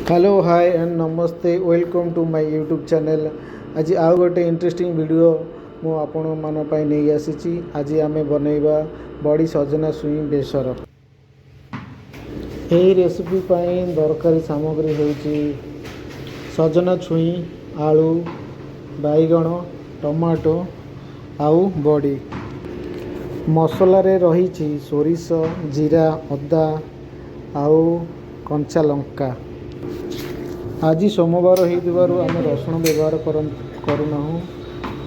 Hello hi and नमस्ते welcome to my YouTube channel. आज आउ गोटे इंटरेस्टिंग वीडियो मु आपण मान पई नहीं आसी। आज आमे बनैबा बड़ी सजना छुई बेसर। यही रेसिपी पई दरकारी सामग्री होची सजना छुई, आलू, बैगण, टमाटो आउ बड़ी। मसला रे रही सोरिष, जीरा, अदा आउ कंचा लंका। आज सोमवार आम रसुण व्यवहार करूना।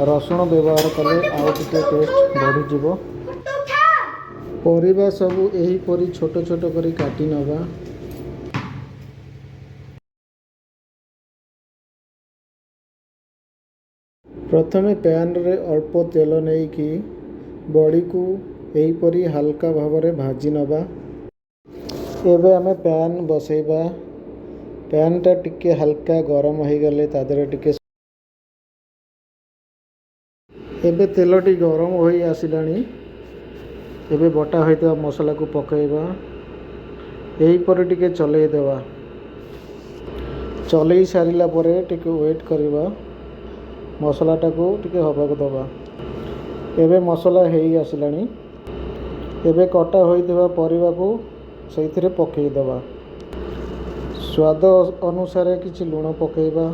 रसुण व्यवहार कले आउ टिके टेस्ट बढ़ीज। परिबा सबू एहीपरी छोट छोट करी काटी नवा। प्रथमे पैन रे अल्प तेल नहीं कि बड़ी को एहीपरी हल्का भाव भाजी नवा। एबे आमे पैन बसैबा। पैन टा टिके हल्का गरम हो गले तादरे टिके एबे तेलटी गरम हो आसिलानी। एबे बटा होइतबा मसला को पकेबा। एही पर टिके चलै देबा। चलै सारिला परे टिके वेट करबा। मसला टा को टिके हबा को दबा। एबे मसला हेई आसिलानी। एबे कटा होइतबा परिबा को सहीथिरे पकेई देबा। स्वाद अनुसार किछि लूण पकेबा।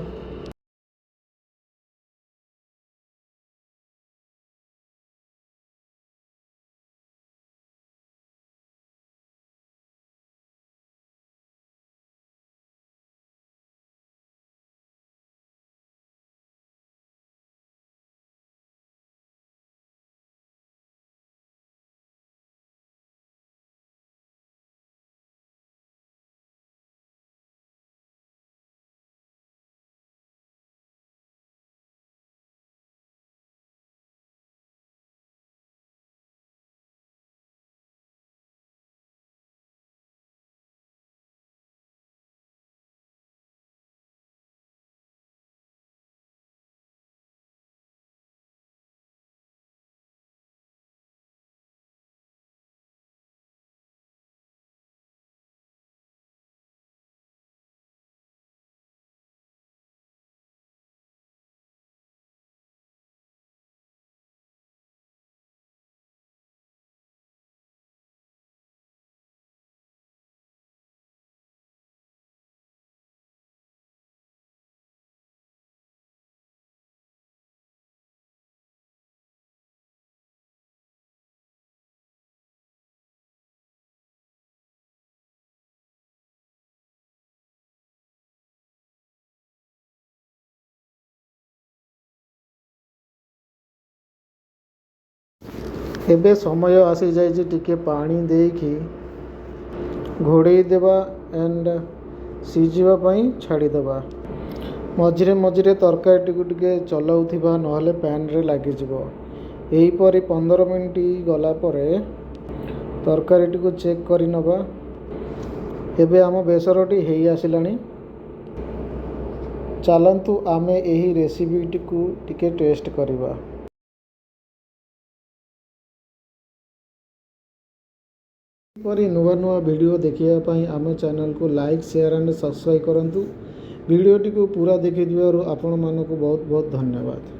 एबे समय आसी जाइए टिके पानी देकी घोड़े देवा एंड सीझिबा पई छाड़ी देबा। मझिरे मझिरे तरकारी टिके चलाउथिबा नहले पैन रे लागी जिवो। एही परी 15 मिनिट गला परे तरकारी को चेक करि नबा। एबे आम बेसरटी हेई आसिलानी। चलंतु आमे एही रेसिपी को टिके टेस्ट करिबा। परी नुआ नुआ वीडियो देखिया पाई आम चैनल को लाइक शेयर एंड सब्सक्राइब करंतु। वीडियोटी को पूरा देखि दिवारु आपण मानको बहुत बहुत धन्यवाद।